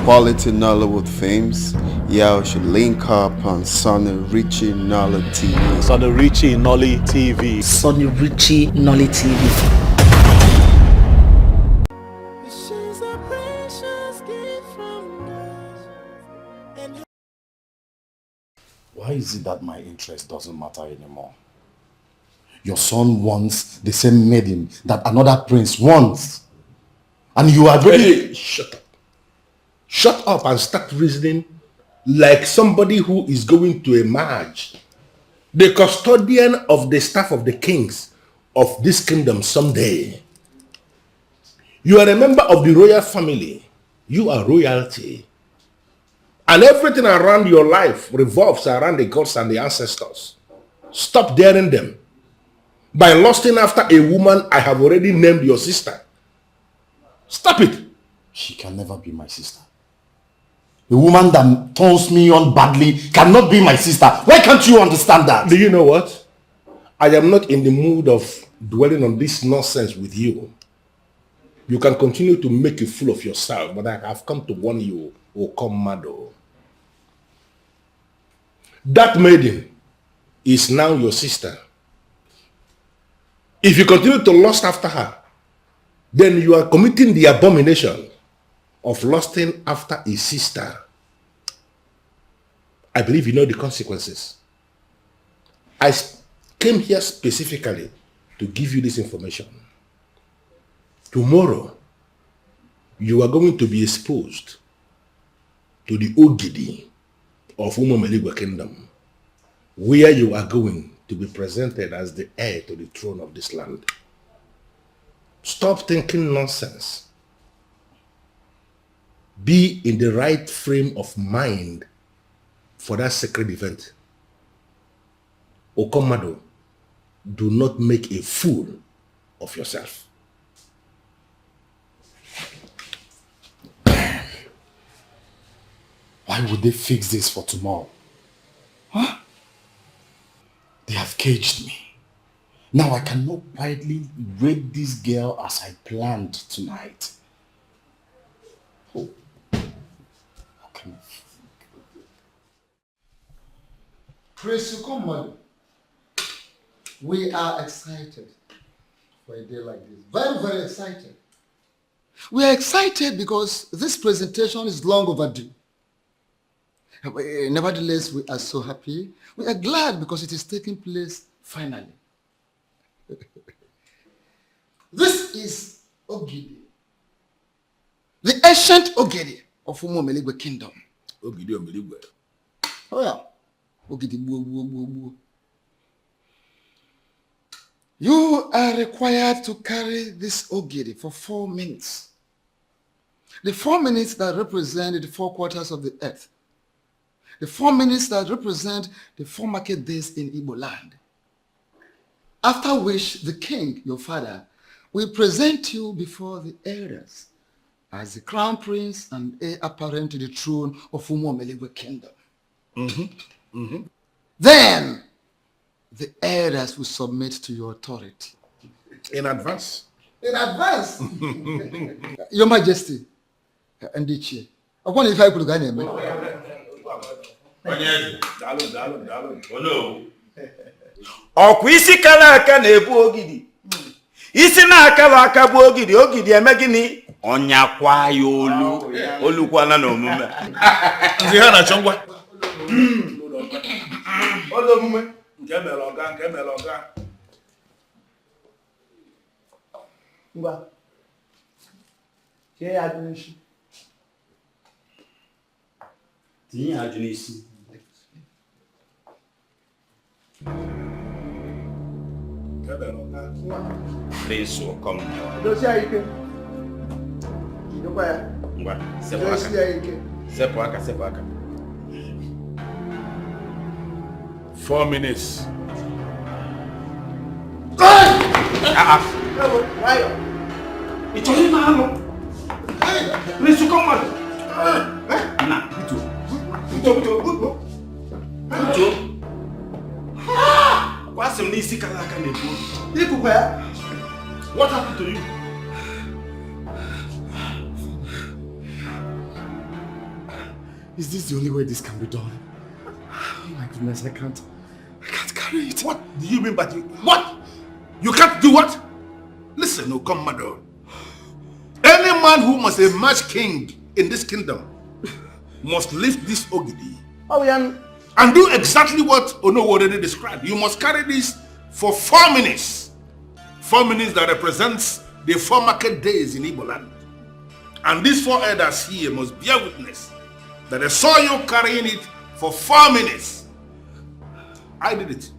quality Nollywood films, y'all should link up on SUNYRICHY NOLLYTV. SUNYRICHY NOLLYTV. SUNYRICHY NOLLYTV. Why is it that my interest doesn't matter anymore? Your son wants the same maiden that another prince wants. And you are ready... Hey, shut up. Shut up and start reasoning like somebody who is going to emerge the custodian of the staff of the kings of this kingdom someday. You are a member of the royal family. You are royalty. And everything around your life revolves around the gods and the ancestors. Stop daring them. By lusting after a woman I have already named your sister. Stop it. She can never be my sister. The woman that turns me on badly cannot be my sister. Why can't you understand that? Do you know what? I am not in the mood of dwelling on this nonsense with you. You can continue to make a fool of yourself, but I have come to warn you, Okomado. That maiden is now your sister. If you continue to lust after her, then you are committing the abomination of lusting after a sister. I believe you know the consequences. I came here specifically to give you this information. Tomorrow, you are going to be exposed to the Ogidi of Umomeligwe Kingdom, where you are going to be presented as the heir to the throne of this land. Stop thinking nonsense. Be in the right frame of mind for that sacred event. Okomado, do not make a fool of yourself. Why would they fix this for tomorrow? Huh? They have caged me. Now I cannot quietly rape this girl as I planned tonight. Oh. Okay. Praise God. We are excited for a day like this. Very, very excited. We are excited because this presentation is long overdue. Nevertheless, we are so happy. We are glad because it is taking place finally. This is Ogidi, the ancient Ogidi of Umomeligwe Kingdom. Ogidi Omeligwe. Oh yeah. Ogidi bu bu bu bu. You are required to carry this Ogidi for 4 minutes. The 4 minutes that represent the 4 quarters of the earth. The 4 minutes that represent the 4 market days in Igbo land. After which the king, your father, will present you before the elders as the crown prince and heir apparent to the throne of Umomeligwe Kingdom. Then the elders will submit to your authority. In advance. In advance. Your Majesty, Ndichie. I want if I could go name. Ọkwa isi kala aka na-ebu ogidi. Isi na-akala aka bụ ogidi, ogidi eme gịnị? Ọnyakwa ya olu. Olukwana na omume. Ndị ha na chọngwa. Olo omume nke mere ọga. Ngwa. Chee ya ajụ n'isi. Tinye ya ajụ n'isi. Please welcome. Dosi ya ike. Idokwa ya. Ngwa, Dosi ya ike. Sepụ aka. 4 minutes. Why? It's only man. Please welcome. Na, Uju. What's the next kala aka na-ebu? What happened to you? Is this the only way this can be done? Oh my goodness, I can't carry it. What do you mean by what? You can't do what? Listen, no, come, mother. Any man who must emerge king in this kingdom must lift this ogidi and do exactly what Ono already described. You must carry this for 4 minutes. 4 minutes that represents the 4 market days in Igbo land. And these 4 elders here must bear witness that they saw you carrying it for 4 minutes. I did it.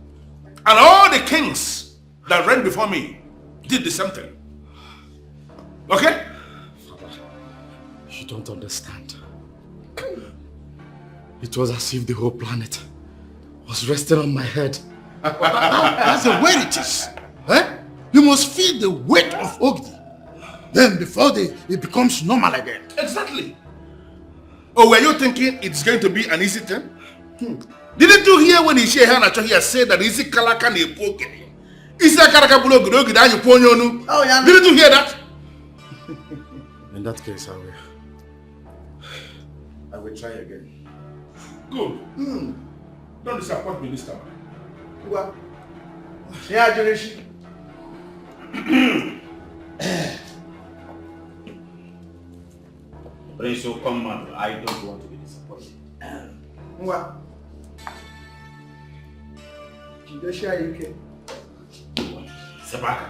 And all the kings that reigned before me did the same thing. Okay? Father, you don't understand. It was as if the whole planet was resting on my head. That's the way it is. Eh? You must feel the weight of Ogdi. Then before it becomes normal again. Exactly. Oh, were you thinking it's going to be an easy thing? Didn't you hear when he said that easy kalaka ne pokeni? Easy kalaka bulogi da you ponyonu. Oh yeah. Didn't you hear that? In that case, I will try again. Good. Don't disappoint me this time. What? Yeah, Junichi. Prince, so come on. I don't want to be disappointed. What? Junichi, are you okay? Sabaka.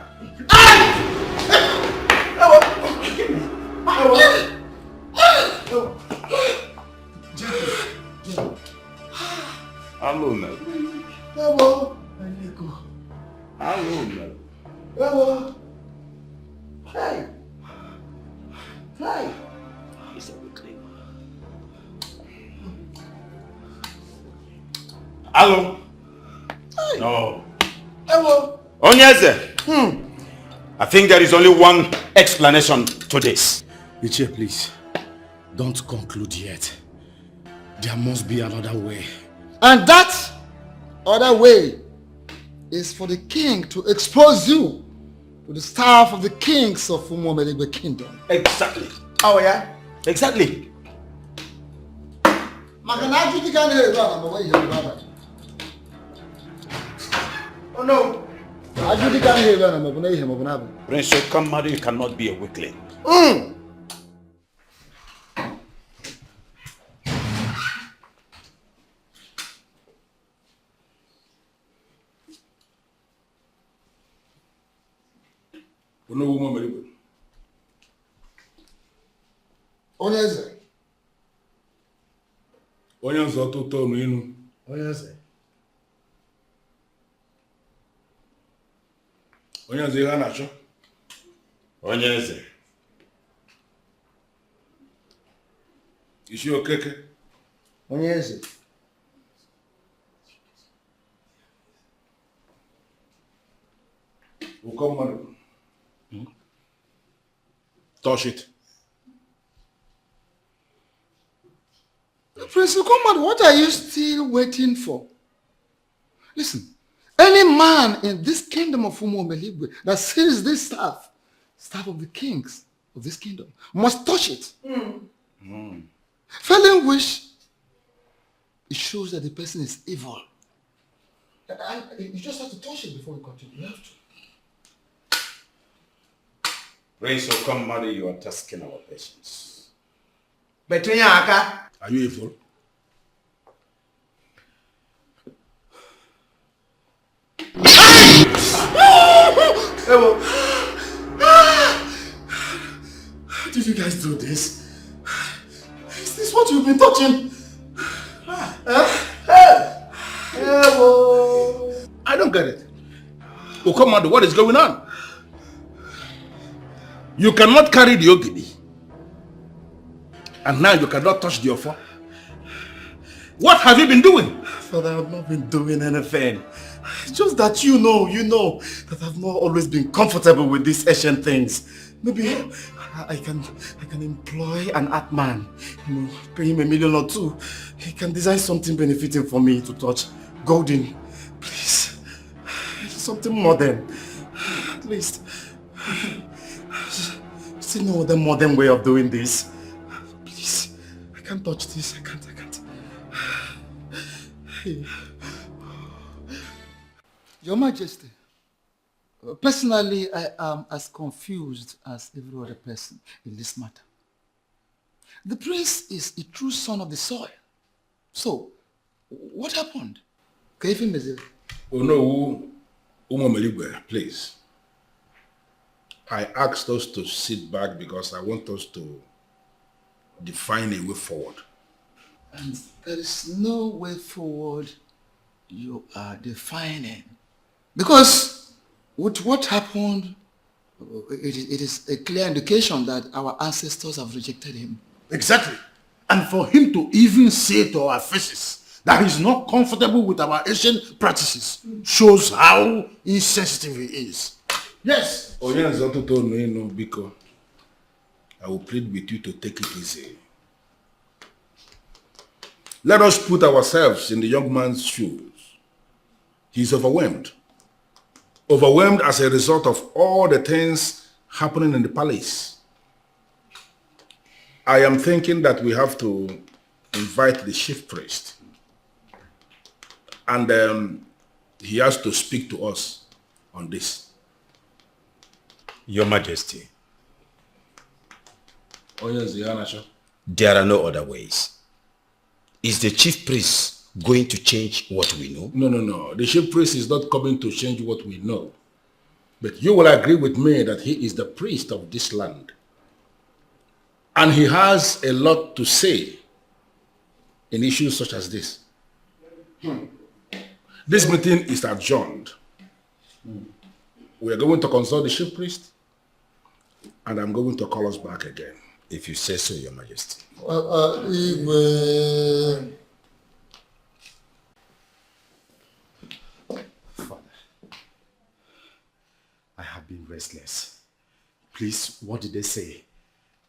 Hello, Mel. Hello. Hello, Mel. Hello. Hey. Hey. It's a weekly. Hello. Hey. No. Hello. Onyeze. I think there is only one explanation to this. Ichie, please, don't conclude yet. There must be another way. And that other way is for the king to expose you to the staff of the kings of Umuomeligwe kingdom. Exactly. Oh yeah? Exactly. Oh no. Prince Okamari, you cannot be a weakling. No woman very good. Onyeze. Onyanzo toto no inu. Onyeze. Onyanzo ihe na-achọ. Onyeze. Isi okeke. Onyeze. Ukomaro. Touch it. Prince Ukomaro, what are you still waiting for? Listen, any man in this kingdom of Umuomeligwe that sees this staff of the kings of this kingdom, must touch it. Failing which, it shows that the person is evil. You just have to touch it before we continue. You have to. Prince Okamari, you are tasking our patience. Between Aka. Are you evil? How did you guys do this? Is this what you've been touching? I don't get it. Ukomado, what is going on? You cannot carry the ogidi. And now you cannot touch the offer. What have you been doing? Father, I've not been doing anything. It's just that you know that I've not always been comfortable with these ancient things. Maybe I can employ an art man, pay him $1 million or $2 million. He can design something benefiting for me to touch. Golden, please. Something modern. At least. See no other modern way of doing this. Please, I can't touch this. I can't. Your Majesty, personally, I am as confused as every other person in this matter. The prince is a true son of the soil. So, what happened? Oh no, Umameligwe, please. I asked us to sit back because I want us to define a way forward. And there is no way forward you are defining. Because with what happened, it is a clear indication that our ancestors have rejected him. Exactly. And for him to even say to our faces that he's not comfortable with our Asian practices shows how insensitive he is. Yes. I will plead with you to take it easy. Let us put ourselves in the young man's shoes. He's overwhelmed. Overwhelmed as a result of all the things happening in the palace. I am thinking that we have to invite the chief priest. And he has to speak to us on this. Your Majesty, Oh yes, the Anasha. there are no other ways. Is the chief priest going to change what we know? No. The chief priest is not coming to change what we know. But you will agree with me that he is the priest of this land. And he has a lot to say in issues such as this. This meeting is adjourned. We are going to consult the chief priest, and I'm going to call us back again. If you say so, Your Majesty. Father, I have been restless. Please, what did they say?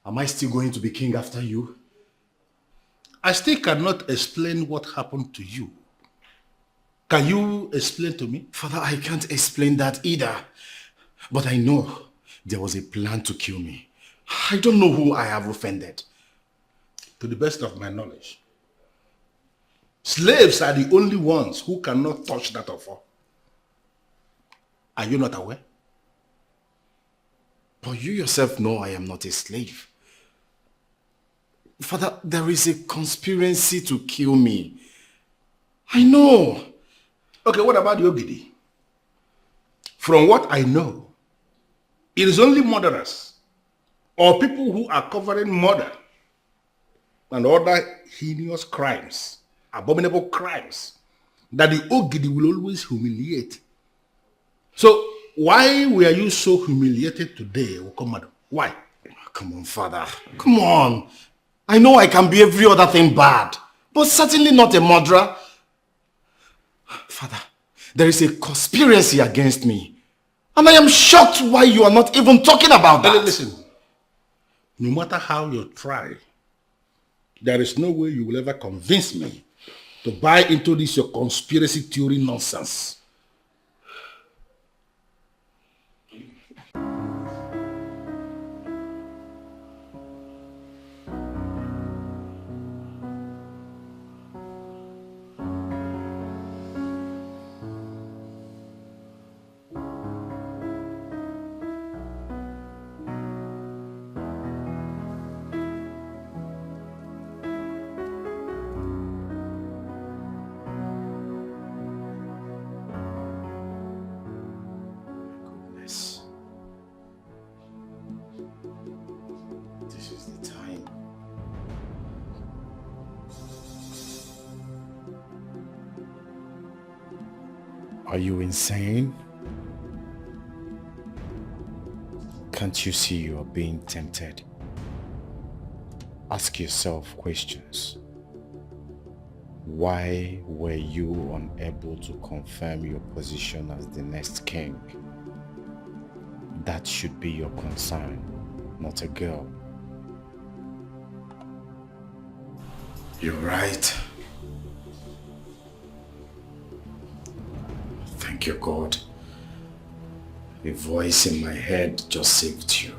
Am I still going to be king after you? I still cannot explain what happened to you. Can you explain to me? Father, I can't explain that either. But I know there was a plan to kill me. I don't know who I have offended. To the best of my knowledge, slaves are the only ones who cannot touch that offer. Are you not aware? But you yourself know I am not a slave. Father, there is a conspiracy to kill me. I know. Okay, what about the Ogidi? From what I know, it is only murderers or people who are covering murder and other heinous crimes, abominable crimes, that the Ogidi will always humiliate. So, why were you so humiliated today, Okomado? Why? Come on, Father. Come on. I know I can be every other thing bad, but certainly not a murderer. Father, there is a conspiracy against me. And I am shocked why you are not even talking about that. Listen, no matter how you try, there is no way you will ever convince me to buy into this your conspiracy theory nonsense. This is the time. Are you insane? Can't you see you are being tempted? Ask yourself questions. Why were you unable to confirm your position as the next king? That should be your concern, not a girl. You're right. Thank you, God. A voice in my head just saved you.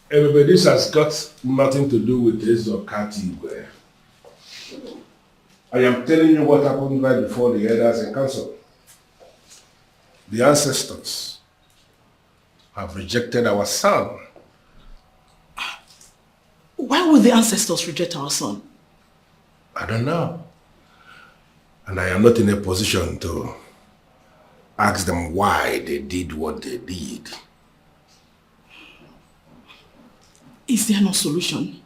Everybody, this has got nothing to do with this Okati. I am telling you what happened right before the elders in council. The ancestors have rejected our son. Why would the ancestors reject our son? I don't know. And I am not in a position to ask them why they did what they did. Is there no solution?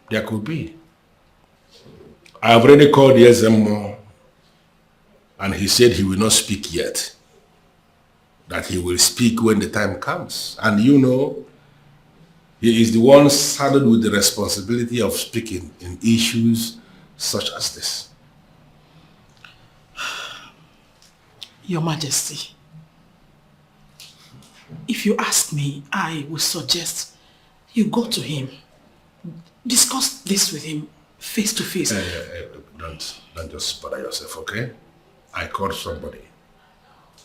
There could be. I have already called the SMO and he said he will not speak yet. That he will speak when the time comes. And you know, he is the one saddled with the responsibility of speaking in issues such as this. Your Majesty, if you ask me, I would suggest you go to him. Discuss this with him face to face. Don't just bother yourself, okay? I called somebody.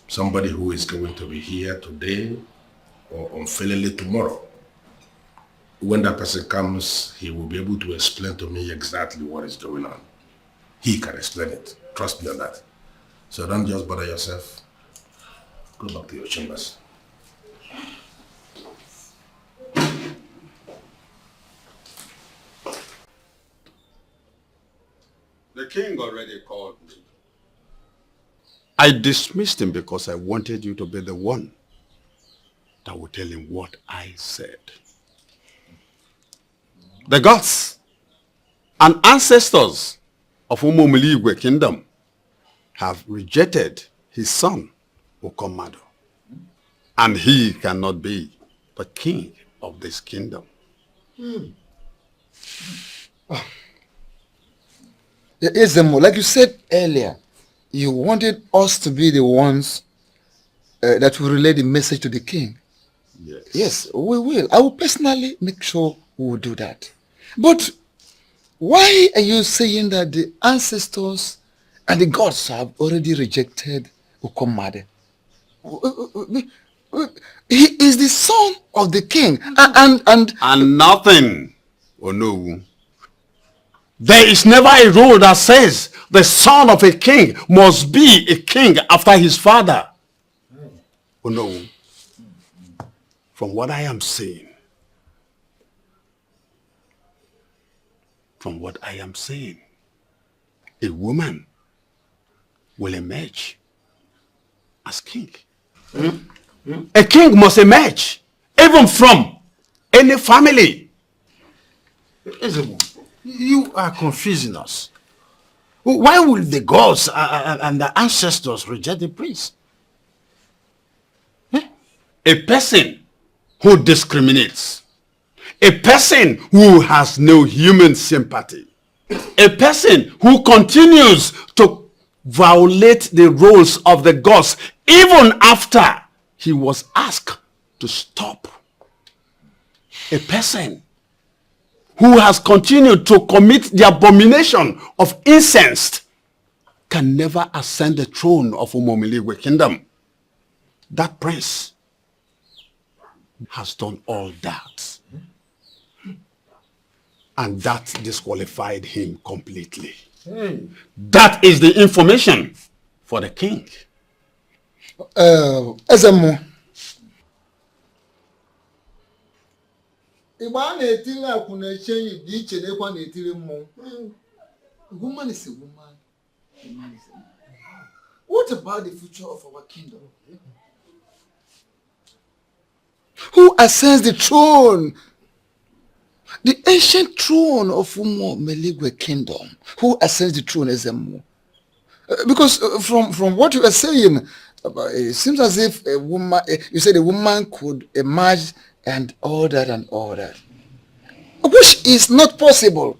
Somebody who is going to be here today or unfailingly tomorrow. When that person comes, he will be able to explain to me exactly what is going on. He can explain it. Trust me on that. So don't just bother yourself. Go back to your chambers. The king already called me. I dismissed him because I wanted you to be the one that would tell him what I said. The gods and ancestors of Umumiligwe kingdom have rejected his son, Okomado. And he cannot be the king of this kingdom. Ezemo, like you said earlier, you wanted us to be the ones that will relay the message to the king. Yes. Yes, we will. I will personally make sure we will do that. But why are you saying that the ancestors and the gods have already rejected Okomade? He is the son of the king. And nothing, no. There is never a rule that says the son of a king must be a king after his father. Oh no. From what I am saying, a woman will emerge as king. A king must emerge, even from any family. You are confusing us. Why will the gods and the ancestors reject the priest? A person who discriminates, a person who has no human sympathy, a person who continues to violate the rules of the gods even after he was asked to stop. A person who has continued to commit the abomination of incense can never ascend the throne of Umumiligwe kingdom. That prince has done all that. And that disqualified him completely. That is the information for the king. Ezemo. Woman is a woman. What about the future of our kingdom? Who ascends the throne? The ancient throne of Umumiligwe kingdom. Who ascends the throne, Ezemo? Because from what you are saying, it seems as if a woman, you said a woman could emerge and all that, which is not possible.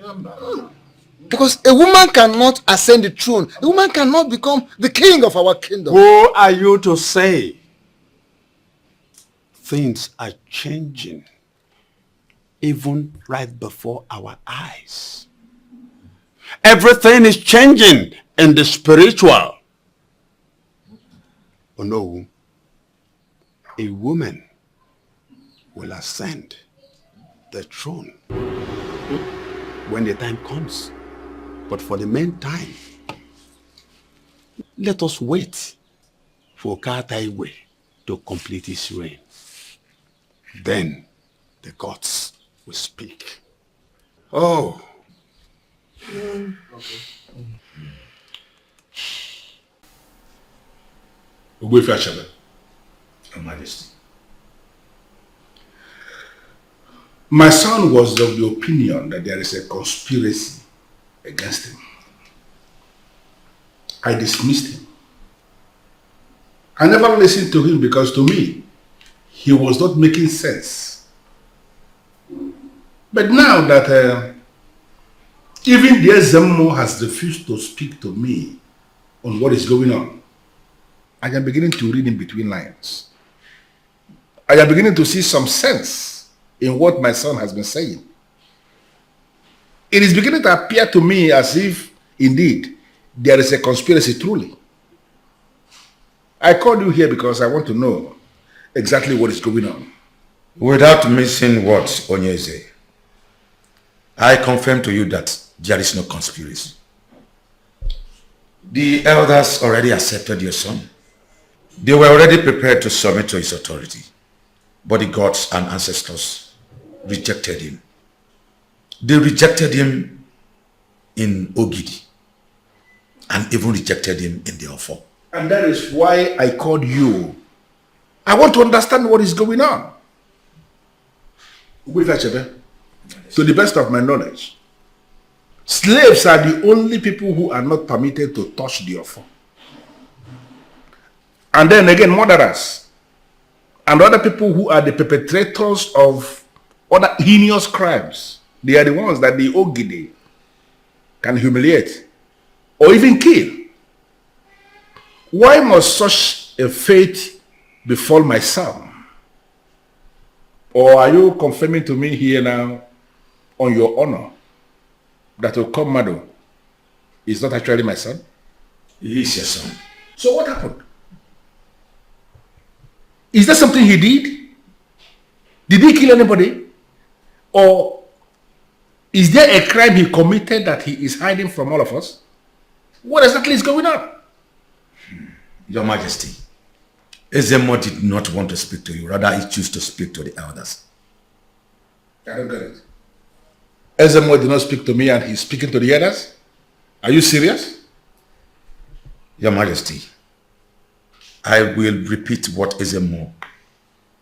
Because a woman cannot ascend the throne. A woman cannot become the king of our kingdom. Who are you to say? Things are changing even right before our eyes. Everything is changing in the spiritual. Oh no. A woman will ascend the throne when the time comes. But for the meantime, let us wait for Kataiwe to complete his reign. Then the gods will speak. Oh. Your Majesty. My son was of the opinion that there is a conspiracy against him. I dismissed him. I never listened to him because to me, he was not making sense. But now that even the Ezemo has refused to speak to me on what is going on, I am beginning to read in between lines. I am beginning to see some sense in what my son has been saying. It is beginning to appear to me as if, indeed, there is a conspiracy truly. I called you here because I want to know exactly what is going on. Without missing words, Onyeze, I confirm to you that there is no conspiracy. The elders already accepted your son. They were already prepared to submit to his authority. But the gods and ancestors rejected him. They rejected him in Ogidi and even rejected him in the Ofo. And that is why I called you. I want to understand what is going on. To the best of my knowledge, slaves are the only people who are not permitted to touch the Ofo. And then again, murderers and other people who are the perpetrators of other heinous crimes. They are the ones that the Ogidi can humiliate or even kill. Why must such a fate befall my son? Or are you confirming to me here now on your honor that Okomado is not actually my son? He is your son. So what happened? Is that something he did? Did he kill anybody? Or is there a crime he committed that he is hiding from all of us? What exactly is going on? Your Majesty, Ezemo did not want to speak to you. Rather, he chose to speak to the elders. I don't get it. Ezemo did not speak to me and he's speaking to the others? Are you serious? Your Majesty, I will repeat what Ezemo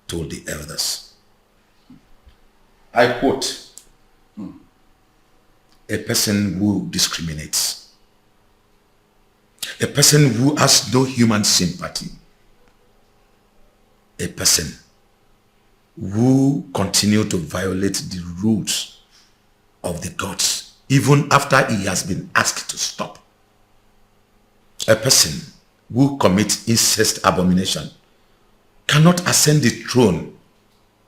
told the elders. I quote, a person who discriminates, a person who has no human sympathy, a person who continue to violate the rules of the gods even after he has been asked to stop, a person who commits incest abomination cannot ascend the throne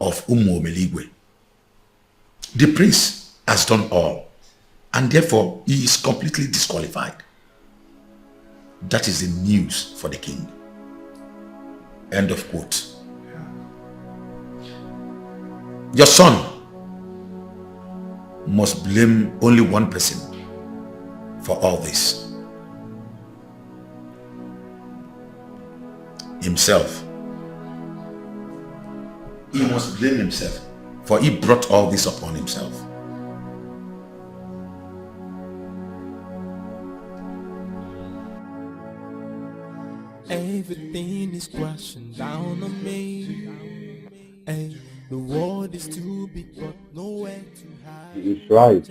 of Umu Omeligwe. The prince has done all, and therefore he is completely disqualified. That is the news for the king. End of quote. Your son must blame only one person for all this. Himself. He must blame himself, for he brought all this upon himself. Everything is crashing down on me. Hey, the world is too big, but nowhere to hide. He's right.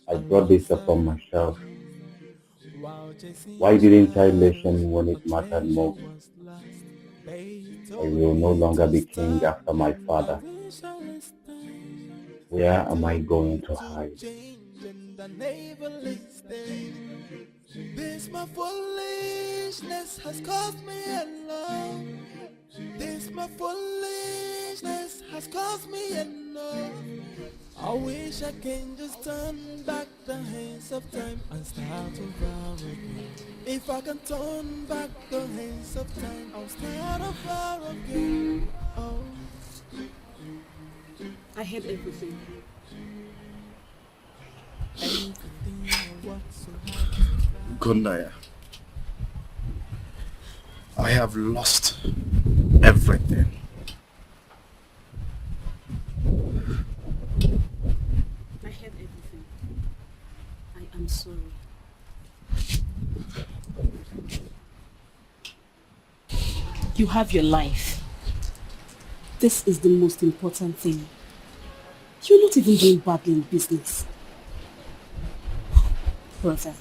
I brought this upon myself. Why didn't I listen when it mattered most? I will no longer be king after my father. Where am I going to hide? This my foolishness has cost me a lot. This my foolishness has cost me enough. I wish I can just turn back the hands of time and start over again. If I can turn back the hands of time, I'll start over again. Oh. I heard everything. Gundaya, I have lost everything. I heard everything. I am sorry. You have your life. This is the most important thing. You're not even doing badly in business. Brother,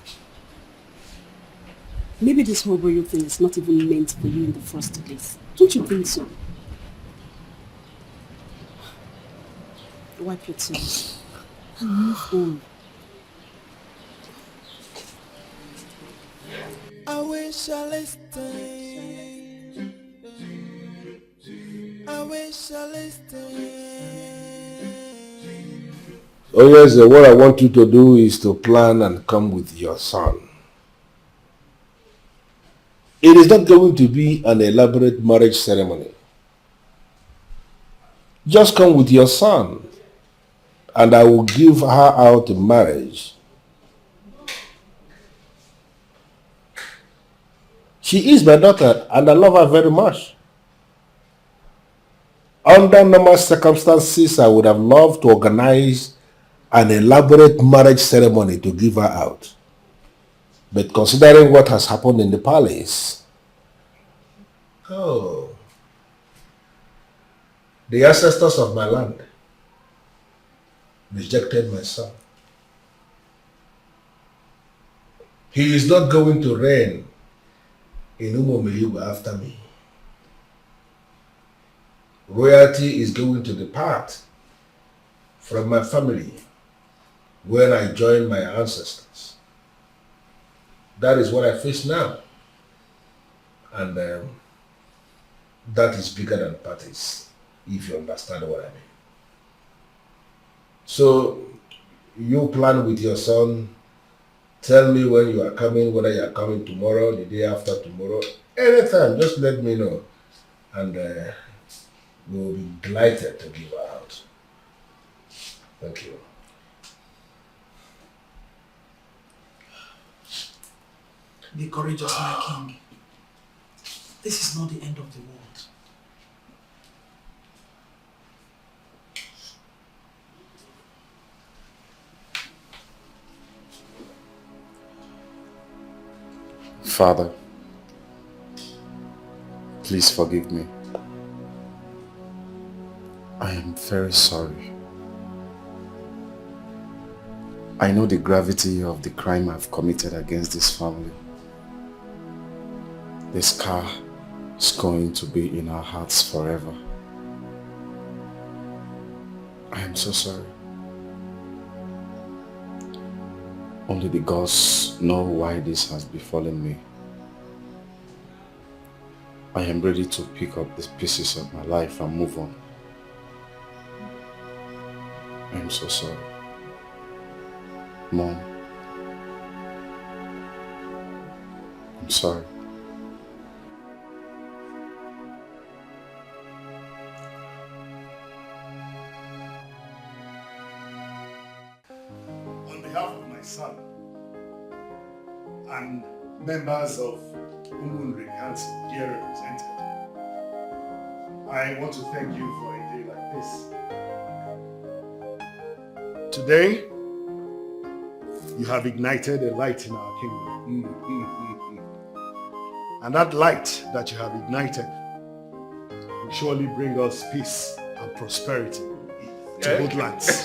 maybe this whole royal thing is not even meant for you in the first place. Don't you think so? Wipe your tears and move on. I wish I listened. I wish I listened. Oh yes, what I want you to do is to plan and come with your son. It is not going to be an elaborate marriage ceremony. Just come with your son, and I will give her out in marriage. She is my daughter, and I love her very much. Under normal circumstances, I would have loved to organize an elaborate marriage ceremony to give her out. But considering what has happened in the palace, the ancestors of my land rejected my son. He is not going to reign in Umomeyuba after me. Royalty is going to depart from my family when I join my ancestors. That is what I face now. And that is bigger than parties, if you understand what I mean. So, you plan with your son, tell me when you are coming, whether you are coming tomorrow, the day after tomorrow, anytime, just let me know. And we'll be delighted to give her out. Thank you. Be courageous, my king. This is not the end of the world. Father, please forgive me. I am very sorry. I know the gravity of the crime I've committed against this family. The scar is going to be in our hearts forever. I am so sorry. Only the gods know why this has befallen me. I am ready to pick up the pieces of my life and move on. I am so sorry. Mom, I'm sorry. On behalf of my son and members of Umunri Council here represented, I want to thank you for a day like this. Today, you have ignited a light in our kingdom. And that light that you have ignited will surely bring us peace and prosperity to both lands.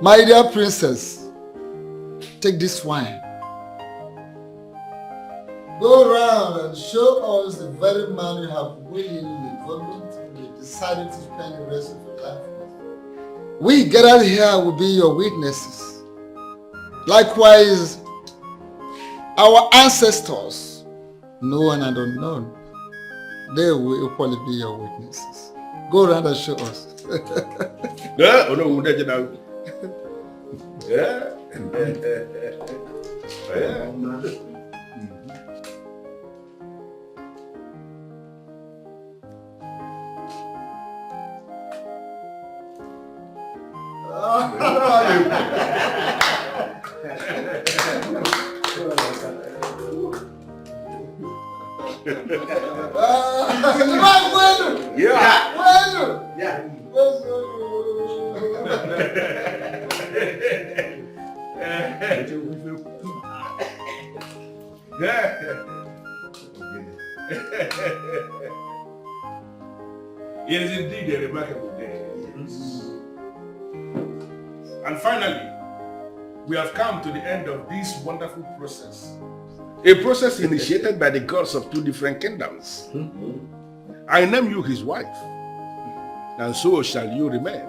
My dear princess, take this wine. Go around and show us the very man you have willingly, voluntarily decided to spend the rest of your life with. We gathered here will be your witnesses. Likewise, our ancestors, known and unknown, they will equally be your witnesses. Go around and show us. It is indeed a remarkable day. And finally, we have come to the end of this wonderful process. A process initiated by the gods of two different kingdoms. I name you his wife, and so shall you remain.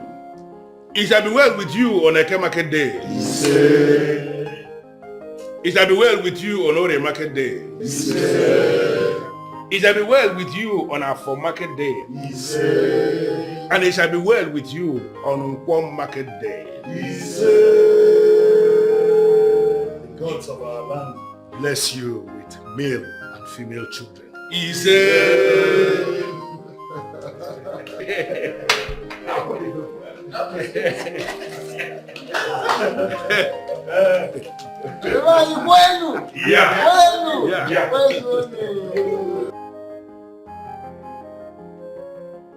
It shall be well with you on a market day. It shall be well with you on Ore market day. It shall be well with you on our market day. And it shall be well with you on Nkwom market day. The gods of our land bless you with male and female children.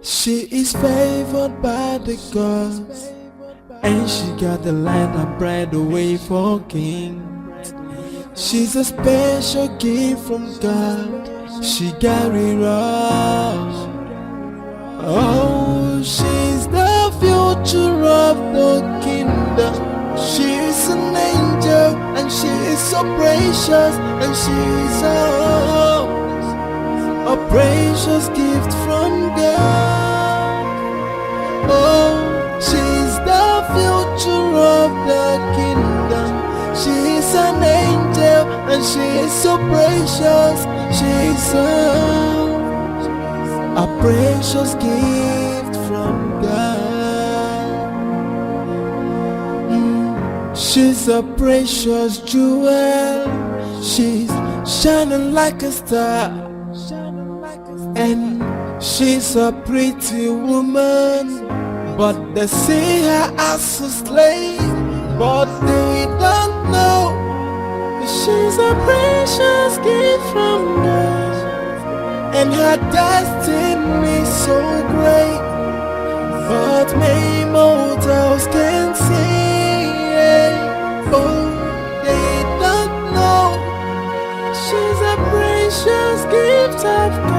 She is favored by the gods, and she got the land and bride away for kings. She's a special gift from God. She got it all. Oh, she's the future of the kingdom. She's an angel, and she is so precious, and she's a precious gift from God. Oh, she's the future of the kingdom. She's an angel, and she is so precious. She's a precious gift from God. She's a precious jewel. She's shining like a star, and she's a pretty woman. But they see her as a slave, but they don't know she's a precious gift from God, and her destiny so great, but many mortals can see. Oh, they don't know she's a precious gift of God.